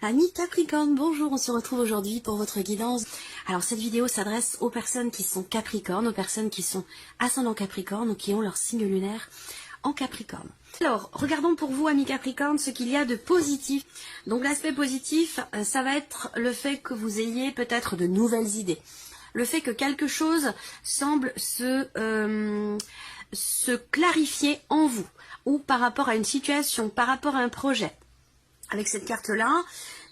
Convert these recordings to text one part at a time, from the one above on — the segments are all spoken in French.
Amis Capricorne, bonjour, on se retrouve aujourd'hui pour votre guidance. Alors cette vidéo s'adresse aux personnes qui sont Capricorne, aux personnes qui sont ascendant Capricorne ou qui ont leur signe lunaire en Capricorne. Alors, regardons pour vous, amis Capricorne, ce qu'il y a de positif. Donc l'aspect positif, ça va être le fait que vous ayez peut-être de nouvelles idées. Le fait que quelque chose semble se clarifier en vous, ou par rapport à une situation, par rapport à un projet. Avec cette carte-là,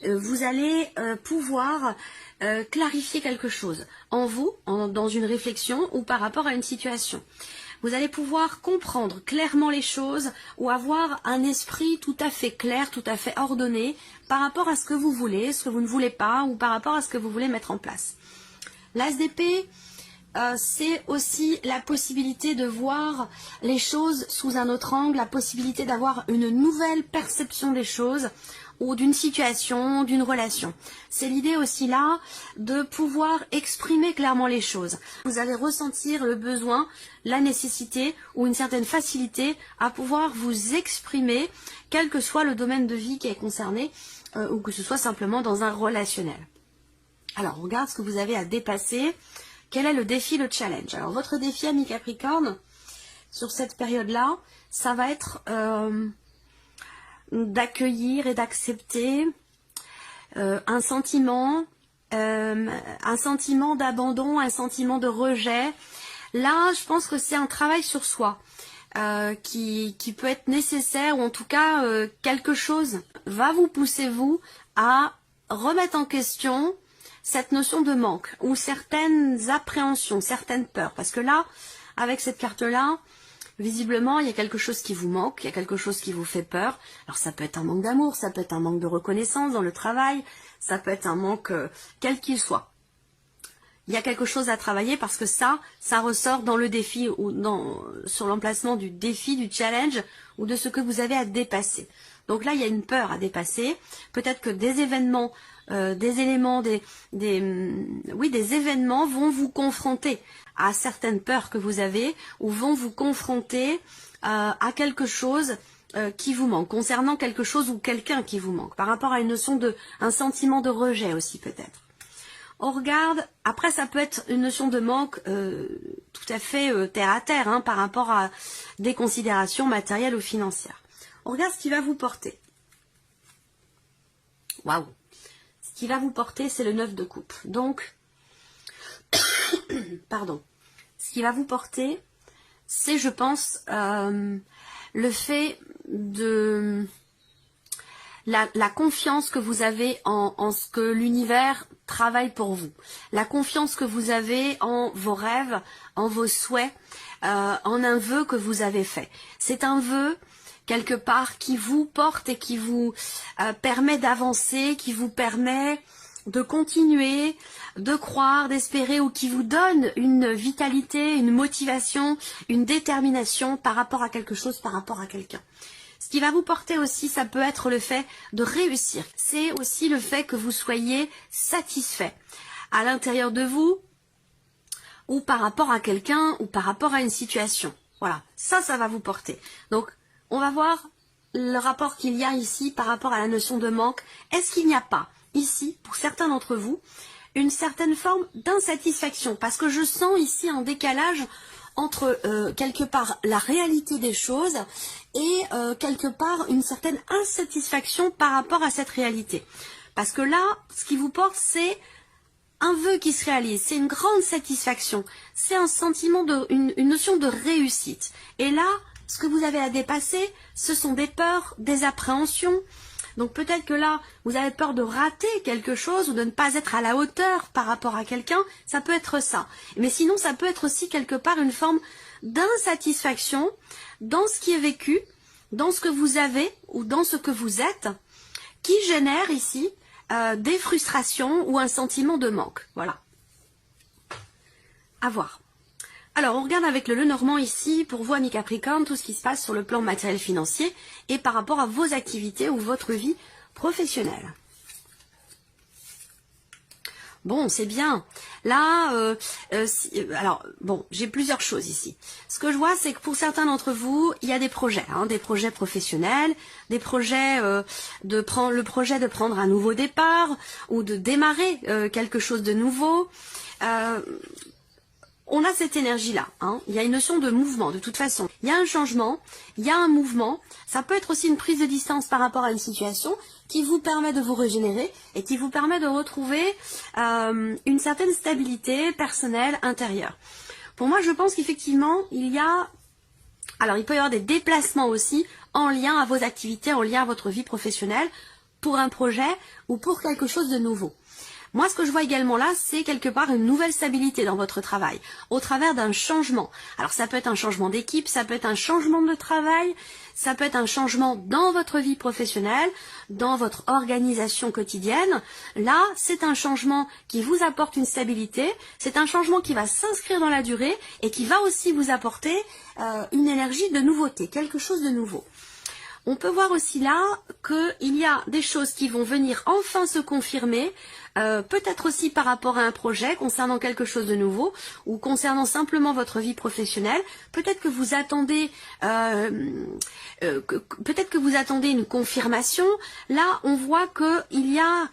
vous allez pouvoir clarifier quelque chose en vous, dans une réflexion ou par rapport à une situation. Vous allez pouvoir comprendre clairement les choses ou avoir un esprit tout à fait clair, tout à fait ordonné par rapport à ce que vous voulez, ce que vous ne voulez pas ou par rapport à ce que vous voulez mettre en place. L'As d'épée, c'est aussi la possibilité de voir les choses sous un autre angle, la possibilité d'avoir une nouvelle perception des choses ou d'une situation, d'une relation. C'est l'idée aussi là de pouvoir exprimer clairement les choses. Vous allez ressentir le besoin, la nécessité ou une certaine facilité à pouvoir vous exprimer, quel que soit le domaine de vie qui est concerné ou que ce soit simplement dans un relationnel. Alors, on regarde ce que vous avez à dépasser. Quel est le défi, le challenge? Alors, votre défi, ami Capricorne, sur cette période-là, ça va être d'accueillir et d'accepter un sentiment d'abandon, un sentiment de rejet. Là, je pense que c'est un travail sur soi qui peut être nécessaire, ou en tout cas, quelque chose va vous pousser, vous, à remettre en question cette notion de manque ou certaines appréhensions, certaines peurs. Parce que là, avec cette carte-là, visiblement, il y a quelque chose qui vous manque, il y a quelque chose qui vous fait peur. Alors ça peut être un manque d'amour, ça peut être un manque de reconnaissance dans le travail, ça peut être un manque quel qu'il soit. Il y a quelque chose à travailler parce que ça ressort dans le défi ou sur l'emplacement du défi, du challenge ou de ce que vous avez à dépasser. Donc là, il y a une peur à dépasser. Peut-être que des événements, des événements vont vous confronter à certaines peurs que vous avez ou vont vous confronter à quelque chose qui vous manque, concernant quelque chose ou quelqu'un qui vous manque, par rapport à une notion un sentiment de rejet aussi peut-être. On regarde, après ça peut être une notion de manque tout à fait terre à terre, hein, par rapport à des considérations matérielles ou financières. On regarde ce qui va vous porter. Waouh! Ce qui va vous porter, c'est le 9 de coupe. Donc, pardon. Ce qui va vous porter, c'est, je pense, le fait de la confiance que vous avez en ce que l'univers travaille pour vous. La confiance que vous avez en vos rêves, en vos souhaits, en un vœu que vous avez fait. C'est un vœu quelque part qui vous porte et qui vous permet d'avancer, qui vous permet de continuer, de croire, d'espérer, ou qui vous donne une vitalité, une motivation, une détermination par rapport à quelque chose, par rapport à quelqu'un. Ce qui va vous porter aussi, ça peut être le fait de réussir. C'est aussi le fait que vous soyez satisfait à l'intérieur de vous, ou par rapport à quelqu'un, ou par rapport à une situation. Voilà, ça va vous porter. Donc, on va voir le rapport qu'il y a ici par rapport à la notion de manque. Est-ce qu'il n'y a pas ici, pour certains d'entre vous, une certaine forme d'insatisfaction? Parce que je sens ici un décalage entre quelque part la réalité des choses et quelque part une certaine insatisfaction par rapport à cette réalité. Parce que là, ce qui vous porte, c'est un vœu qui se réalise, c'est une grande satisfaction, c'est un sentiment une notion de réussite. Et là, ce que vous avez à dépasser, ce sont des peurs, des appréhensions. Donc peut-être que là, vous avez peur de rater quelque chose ou de ne pas être à la hauteur par rapport à quelqu'un. Ça peut être ça. Mais sinon, ça peut être aussi quelque part une forme d'insatisfaction dans ce qui est vécu, dans ce que vous avez ou dans ce que vous êtes, qui génère ici des frustrations ou un sentiment de manque. Voilà. À voir. Alors, on regarde avec le Lenormand ici, pour vous, amis Capricorne, tout ce qui se passe sur le plan matériel financier et par rapport à vos activités ou votre vie professionnelle. Bon, c'est bien. Là, alors bon, j'ai plusieurs choses ici. Ce que je vois, c'est que pour certains d'entre vous, il y a des projets, des projets professionnels, des projets le projet de prendre un nouveau départ ou de démarrer quelque chose de nouveau. On a cette énergie-là, il y a une notion de mouvement de toute façon. Il y a un changement, il y a un mouvement, ça peut être aussi une prise de distance par rapport à une situation qui vous permet de vous régénérer et qui vous permet de retrouver une certaine stabilité personnelle intérieure. Pour moi, je pense qu'effectivement, il peut y avoir des déplacements aussi en lien à vos activités, en lien à votre vie professionnelle, pour un projet ou pour quelque chose de nouveau. Moi, ce que je vois également là, c'est quelque part une nouvelle stabilité dans votre travail, au travers d'un changement. Alors, ça peut être un changement d'équipe, ça peut être un changement de travail, ça peut être un changement dans votre vie professionnelle, dans votre organisation quotidienne. Là, c'est un changement qui vous apporte une stabilité, c'est un changement qui va s'inscrire dans la durée et qui va aussi vous apporter une énergie de nouveauté, quelque chose de nouveau. On peut voir aussi là qu'il y a des choses qui vont venir enfin se confirmer, peut-être aussi par rapport à un projet concernant quelque chose de nouveau ou concernant simplement votre vie professionnelle. Peut-être que vous attendez, une confirmation. Là, on voit qu'il y a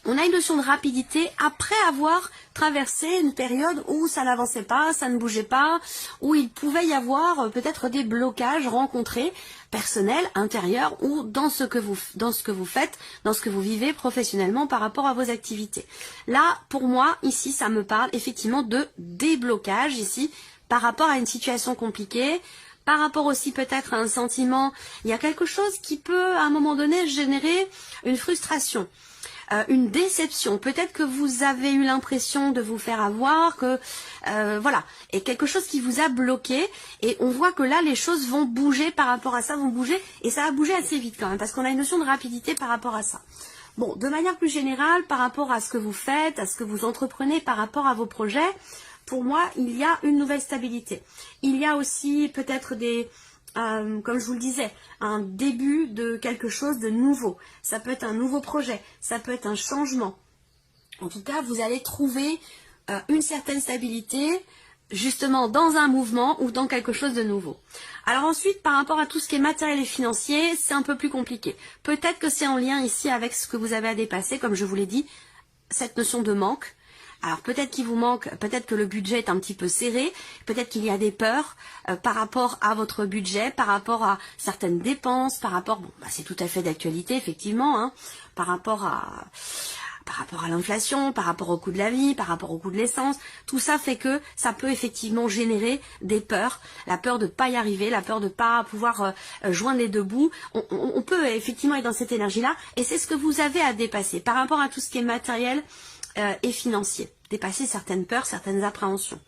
on a une notion de rapidité après avoir traversé une période où ça n'avançait pas, ça ne bougeait pas, où il pouvait y avoir peut-être des blocages rencontrés, personnels, intérieurs, ou dans ce que vous faites, dans ce que vous vivez professionnellement par rapport à vos activités. Là, pour moi, ici, ça me parle effectivement de déblocage ici, par rapport à une situation compliquée, par rapport aussi peut-être à un sentiment, il y a quelque chose qui peut à un moment donné générer une frustration. Une déception, peut-être que vous avez eu l'impression de vous faire avoir, et quelque chose qui vous a bloqué, et on voit que là les choses vont bouger par rapport à ça, et ça va bouger assez vite quand même, parce qu'on a une notion de rapidité par rapport à ça. Bon, de manière plus générale, par rapport à ce que vous faites, à ce que vous entreprenez, par rapport à vos projets, pour moi, il y a une nouvelle stabilité. Il y a aussi peut-être comme je vous le disais, un début de quelque chose de nouveau. Ça peut être un nouveau projet, ça peut être un changement. En tout cas, vous allez trouver une certaine stabilité, justement dans un mouvement ou dans quelque chose de nouveau. Alors ensuite, par rapport à tout ce qui est matériel et financier, c'est un peu plus compliqué. Peut-être que c'est en lien ici avec ce que vous avez à dépasser, comme je vous l'ai dit, cette notion de manque. Alors peut-être qu'il vous manque, peut-être que le budget est un petit peu serré, peut-être qu'il y a des peurs par rapport à votre budget, par rapport à certaines dépenses, par rapport, c'est tout à fait d'actualité effectivement, par rapport à l'inflation, par rapport au coût de la vie, par rapport au coût de l'essence, tout ça fait que ça peut effectivement générer des peurs, la peur de ne pas y arriver, la peur de ne pas pouvoir joindre les deux bouts. On peut effectivement être dans cette énergie-là, et c'est ce que vous avez à dépasser par rapport à tout ce qui est matériel et financier, dépasser certaines peurs, certaines appréhensions.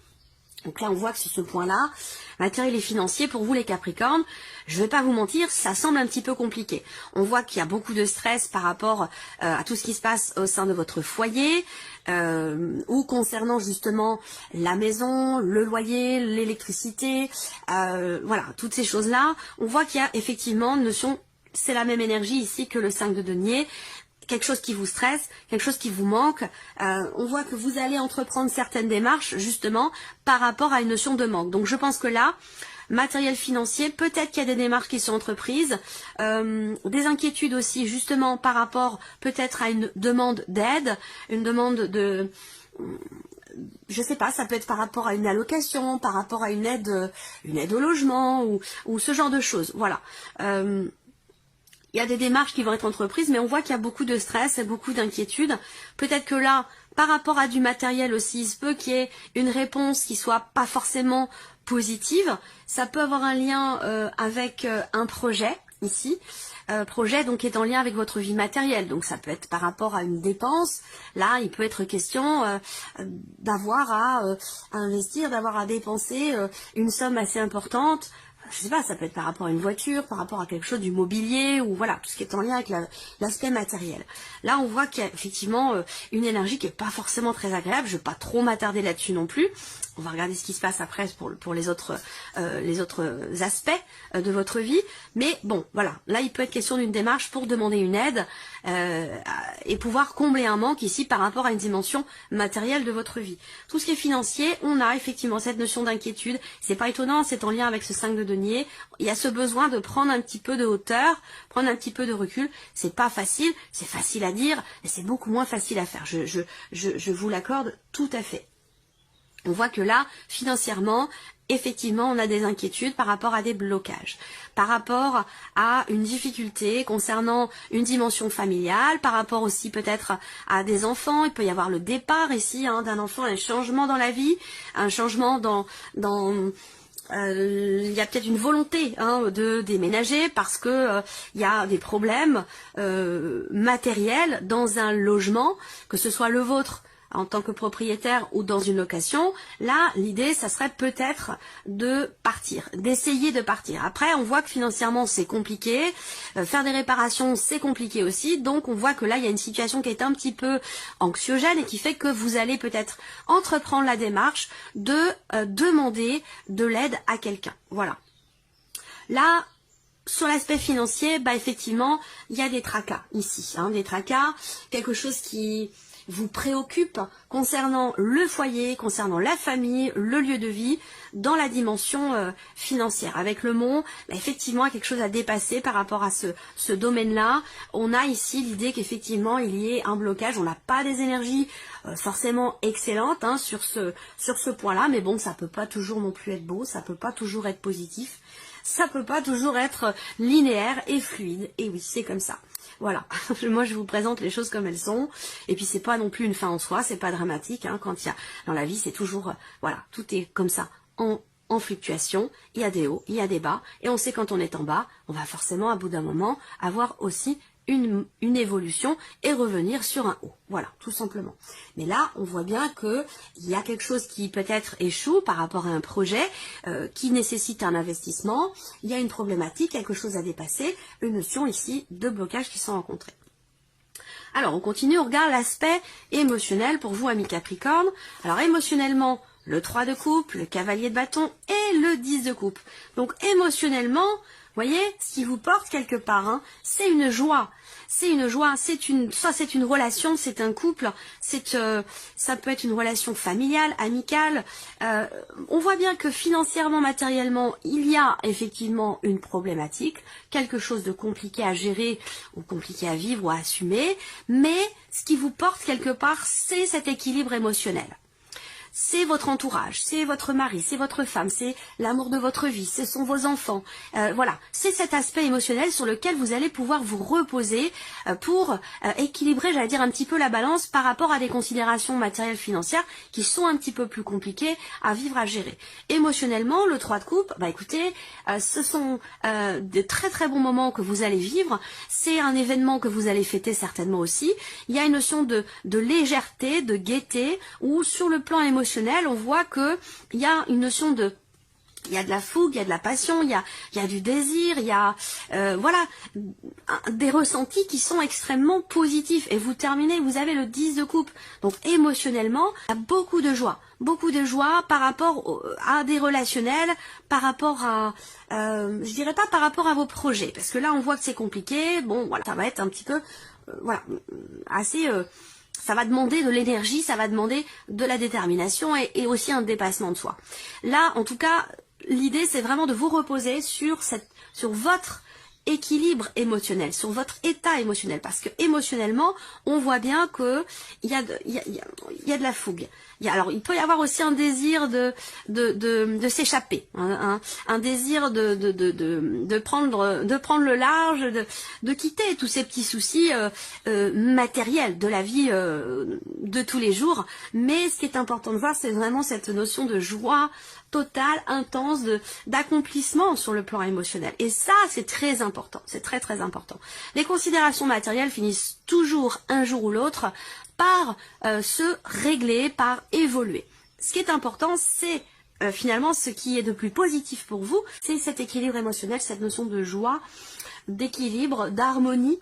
Donc là, on voit que sur ce point-là, matériel et financier, pour vous les Capricornes, je ne vais pas vous mentir, ça semble un petit peu compliqué. On voit qu'il y a beaucoup de stress par rapport à tout ce qui se passe au sein de votre foyer, ou concernant justement la maison, le loyer, l'électricité, toutes ces choses-là. On voit qu'il y a effectivement une notion, c'est la même énergie ici que le 5 de denier, quelque chose qui vous stresse, quelque chose qui vous manque. On voit que vous allez entreprendre certaines démarches justement par rapport à une notion de manque. Donc je pense que là, matériel financier, peut-être qu'il y a des démarches qui sont entreprises, des inquiétudes aussi justement par rapport peut-être à une demande d'aide, une demande de... Je sais pas, ça peut être par rapport à une allocation, par rapport à une aide au logement ou ce genre de choses. Voilà. Il y a des démarches qui vont être entreprises, mais on voit qu'il y a beaucoup de stress et beaucoup d'inquiétude. Peut-être que là, par rapport à du matériel aussi, il se peut qu'il y ait une réponse qui soit pas forcément positive. Ça peut avoir un lien avec un projet ici. Projet donc qui est en lien avec votre vie matérielle. Donc ça peut être par rapport à une dépense. Là, il peut être question d'avoir à investir, d'avoir à dépenser une somme assez importante. je sais pas, ça peut être par rapport à une voiture, par rapport à quelque chose du mobilier, ou voilà, tout ce qui est en lien avec l'aspect matériel. Là, on voit qu'il y a effectivement une énergie qui est pas forcément très agréable. Je ne vais pas trop m'attarder là-dessus non plus. On va regarder ce qui se passe après pour les autres aspects de votre vie. Mais bon, voilà, là, il peut être question d'une démarche pour demander une aide et pouvoir combler un manque ici par rapport à une dimension matérielle de votre vie. Tout ce qui est financier, on a effectivement cette notion d'inquiétude. C'est pas étonnant, c'est en lien avec ce 5 de denier. Il y a ce besoin de prendre un petit peu de hauteur, prendre un petit peu de recul. C'est pas facile, c'est facile à dire, mais c'est beaucoup moins facile à faire. Je vous l'accorde tout à fait. On voit que là, financièrement, effectivement, on a des inquiétudes par rapport à des blocages, par rapport à une difficulté concernant une dimension familiale, par rapport aussi peut-être à des enfants. Il peut y avoir le départ ici d'un enfant, un changement dans la vie, un changement il y a peut-être une volonté de déménager parce que il y a des problèmes matériels dans un logement, que ce soit le vôtre en tant que propriétaire ou dans une location. Là, l'idée, ça serait peut-être de partir, d'essayer de partir. Après, on voit que financièrement, c'est compliqué. Faire des réparations, c'est compliqué aussi. Donc, on voit que là, il y a une situation qui est un petit peu anxiogène et qui fait que vous allez peut-être entreprendre la démarche de demander de l'aide à quelqu'un. Voilà. Là, sur l'aspect financier, effectivement, il y a des tracas ici. Des tracas, quelque chose qui vous préoccupe concernant le foyer, concernant la famille, le lieu de vie, dans la dimension financière. Avec le mont, effectivement, il y a quelque chose à dépasser par rapport à ce domaine-là. On a ici l'idée qu'effectivement, il y ait un blocage. On n'a pas des énergies forcément excellentes sur ce point-là, mais bon, ça peut pas toujours non plus être beau, ça peut pas toujours être positif, ça peut pas toujours être linéaire et fluide. Et oui, c'est comme ça. Voilà, moi je vous présente les choses comme elles sont, et puis c'est pas non plus une fin en soi, c'est pas dramatique, quand il y a, dans la vie c'est toujours, voilà, tout est comme ça, en fluctuation, il y a des hauts, il y a des bas, et on sait quand on est en bas, on va forcément à bout d'un moment avoir aussi une évolution et revenir sur un haut. Voilà, tout simplement. Mais là, on voit bien que il y a quelque chose qui peut-être échoue par rapport à un projet qui nécessite un investissement. Il y a une problématique, quelque chose à dépasser, une notion ici de blocage qui sont rencontrés. Alors, on continue, on regarde l'aspect émotionnel pour vous, amis Capricorne. Alors, émotionnellement, le 3 de coupe, le cavalier de bâton et le 10 de coupe. Donc, émotionnellement, voyez, ce qui vous porte quelque part, c'est une joie. C'est une joie, soit c'est une relation, c'est un couple, ça peut être une relation familiale, amicale. On voit bien que financièrement, matériellement, il y a effectivement une problématique, quelque chose de compliqué à gérer ou compliqué à vivre ou à assumer, mais ce qui vous porte quelque part, c'est cet équilibre émotionnel. C'est votre entourage, c'est votre mari, c'est votre femme, c'est l'amour de votre vie, ce sont vos enfants. Voilà, c'est cet aspect émotionnel sur lequel vous allez pouvoir vous reposer pour équilibrer, j'allais dire, un petit peu la balance par rapport à des considérations matérielles financières qui sont un petit peu plus compliquées à vivre, à gérer. Émotionnellement, le 3 de coupe, écoutez, ce sont de très très bons moments que vous allez vivre. C'est un événement que vous allez fêter certainement aussi. Il y a une notion de légèreté, de gaieté, où sur le plan émotionnel, on voit que il y a une notion il y a de la fougue, il y a de la passion, il y a du désir, il y a voilà, des ressentis qui sont extrêmement positifs. Et vous terminez, vous avez le 10 de coupe. Donc émotionnellement, il y a beaucoup de joie par rapport à des relationnels, par rapport à, je dirais pas par rapport à vos projets, parce que là on voit que c'est compliqué. Bon, voilà, ça va être un petit peu, voilà, assez. Ça va demander de l'énergie, ça va demander de la détermination et aussi un dépassement de soi. Là, en tout cas, l'idée, c'est vraiment de vous reposer sur votre équilibre émotionnel, sur votre état émotionnel, parce que émotionnellement, on voit bien que il y a de la fougue. Alors, il peut y avoir aussi un désir de s'échapper, un désir de prendre le large, de quitter tous ces petits soucis matériels de la vie de tous les jours. Mais ce qui est important de voir, c'est vraiment cette notion de joie totale, intense, d'accomplissement sur le plan émotionnel. Et ça, c'est très important, c'est très très important. Les considérations matérielles finissent toujours un jour ou l'autre par se régler, par évoluer. Ce qui est important, c'est finalement, ce qui est de plus positif pour vous, c'est cet équilibre émotionnel, cette notion de joie, d'équilibre, d'harmonie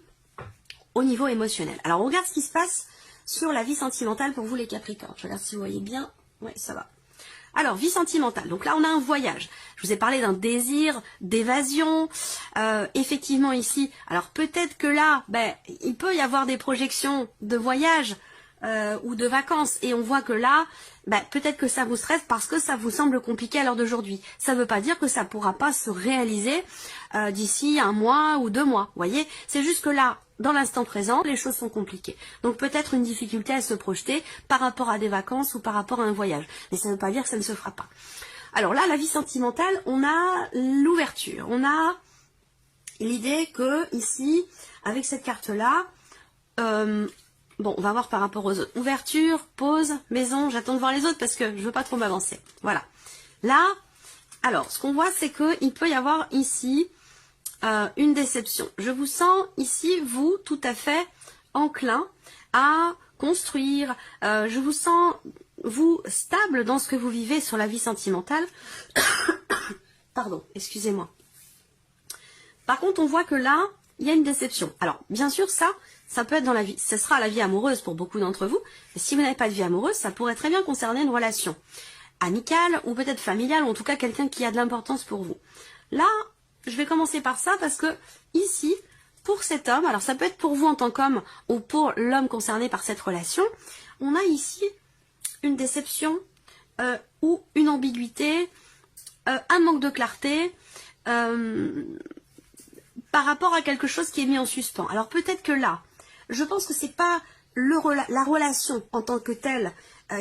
au niveau émotionnel. Alors, on regarde ce qui se passe sur la vie sentimentale pour vous les Capricornes. Je regarde si vous voyez bien. Oui, ça va. Alors, vie sentimentale. Donc là, on a un voyage. Je vous ai parlé d'un désir, d'évasion. Effectivement, ici, alors peut-être que là, il peut y avoir des projections de voyage ou de vacances. Et on voit que là, peut-être que ça vous stresse parce que ça vous semble compliqué à l'heure d'aujourd'hui. Ça ne veut pas dire que ça ne pourra pas se réaliser d'ici 1 mois ou 2 mois. Vous voyez, c'est juste que là, dans l'instant présent, les choses sont compliquées. Donc peut-être une difficulté à se projeter par rapport à des vacances ou par rapport à un voyage. Mais ça ne veut pas dire que ça ne se fera pas. Alors là, la vie sentimentale, on a l'ouverture. On a l'idée que ici, avec cette carte-là, bon, on va voir par rapport aux autres. Ouverture, pause, maison. J'attends de voir les autres parce que je ne veux pas trop m'avancer. Voilà. Là, alors, ce qu'on voit, c'est qu'il peut y avoir ici une déception. Je vous sens ici, vous, tout à fait enclin à construire. Je vous sens, vous, stable dans ce que vous vivez sur la vie sentimentale. Pardon, excusez-moi. Par contre, on voit que là, il y a une déception. Alors, bien sûr, ça peut être dans la vie, ce sera la vie amoureuse pour beaucoup d'entre vous. Mais si vous n'avez pas de vie amoureuse, ça pourrait très bien concerner une relation amicale ou peut-être familiale, ou en tout cas quelqu'un qui a de l'importance pour vous. Là, je vais commencer par ça parce que ici, pour cet homme, alors ça peut être pour vous en tant qu'homme ou pour l'homme concerné par cette relation, on a ici une déception ou une ambiguïté, un manque de clarté par rapport à quelque chose qui est mis en suspens. Alors peut-être que là, je pense que c'est pas la relation en tant que telle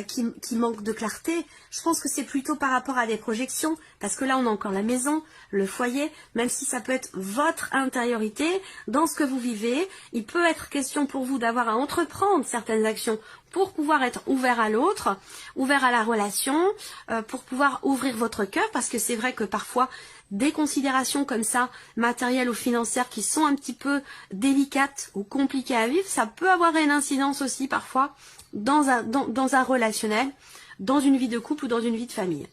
qui manque de clarté. Je pense que c'est plutôt par rapport à des projections, parce que là on a encore la maison, le foyer, même si ça peut être votre intériorité, dans ce que vous vivez, il peut être question pour vous d'avoir à entreprendre certaines actions pour pouvoir être ouvert à l'autre, ouvert à la relation, pour pouvoir ouvrir votre cœur, parce que c'est vrai que parfois des considérations comme ça, matérielles ou financières, qui sont un petit peu délicates ou compliquées à vivre, ça peut avoir une incidence aussi parfois dans un relationnel, dans une vie de couple ou dans une vie de famille.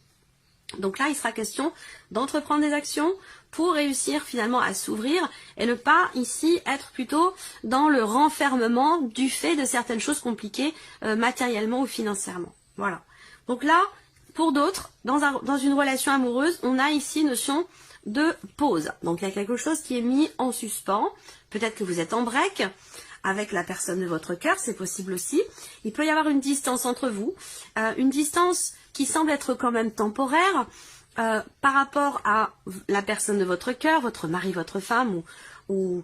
Donc là, il sera question d'entreprendre des actions pour réussir finalement à s'ouvrir et ne pas ici être plutôt dans le renfermement du fait de certaines choses compliquées matériellement ou financièrement. Voilà. Donc là, pour d'autres, dans une relation amoureuse, on a ici notion de pause. Donc il y a quelque chose qui est mis en suspens. Peut-être que vous êtes en break avec la personne de votre cœur, c'est possible aussi. Il peut y avoir une distance entre vous, une distance qui semble être quand même temporaire par rapport à la personne de votre cœur, votre mari, votre femme, ou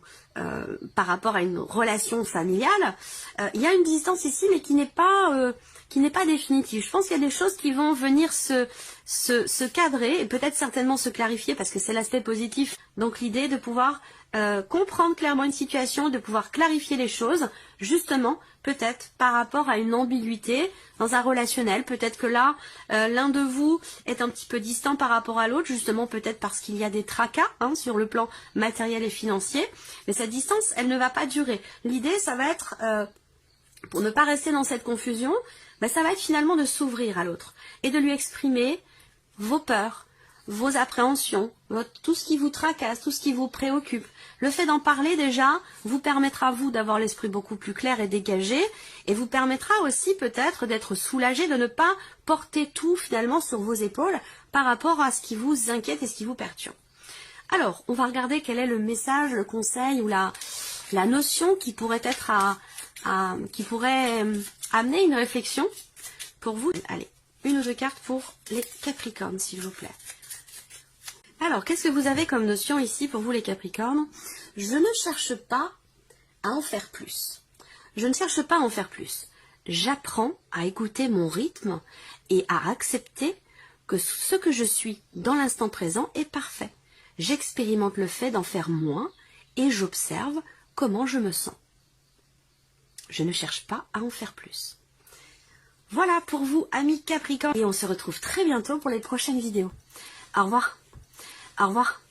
par rapport à une relation familiale. Il y a une distance ici, mais qui n'est pas définitive. Je pense qu'il y a des choses qui vont venir se cadrer et peut-être certainement se clarifier, parce que c'est l'aspect positif. Donc l'idée de pouvoir comprendre clairement une situation, de pouvoir clarifier les choses, justement, peut-être par rapport à une ambiguïté dans un relationnel. Peut-être que là, l'un de vous est un petit peu distant par rapport à l'autre, justement peut-être parce qu'il y a des tracas sur le plan matériel et financier. Mais cette distance, elle ne va pas durer. L'idée, ça va être, pour ne pas rester dans cette confusion, ça va être finalement de s'ouvrir à l'autre et de lui exprimer vos peurs, vos appréhensions, tout ce qui vous tracasse, tout ce qui vous préoccupe. Le fait d'en parler déjà vous permettra vous d'avoir l'esprit beaucoup plus clair et dégagé, et vous permettra aussi peut-être d'être soulagé, de ne pas porter tout finalement sur vos épaules par rapport à ce qui vous inquiète et ce qui vous perturbe. Alors, on va regarder quel est le message, le conseil ou la notion qui pourrait être qui pourrait amener une réflexion pour vous. Allez, 1 ou 2 cartes pour les Capricornes, s'il vous plaît. Alors, qu'est-ce que vous avez comme notion ici pour vous les Capricornes? Je ne cherche pas à en faire plus. Je ne cherche pas à en faire plus. J'apprends à écouter mon rythme et à accepter que ce que je suis dans l'instant présent est parfait. J'expérimente le fait d'en faire moins et j'observe comment je me sens. Je ne cherche pas à en faire plus. Voilà pour vous, amis Capricornes. Et on se retrouve très bientôt pour les prochaines vidéos. Au revoir. Au revoir.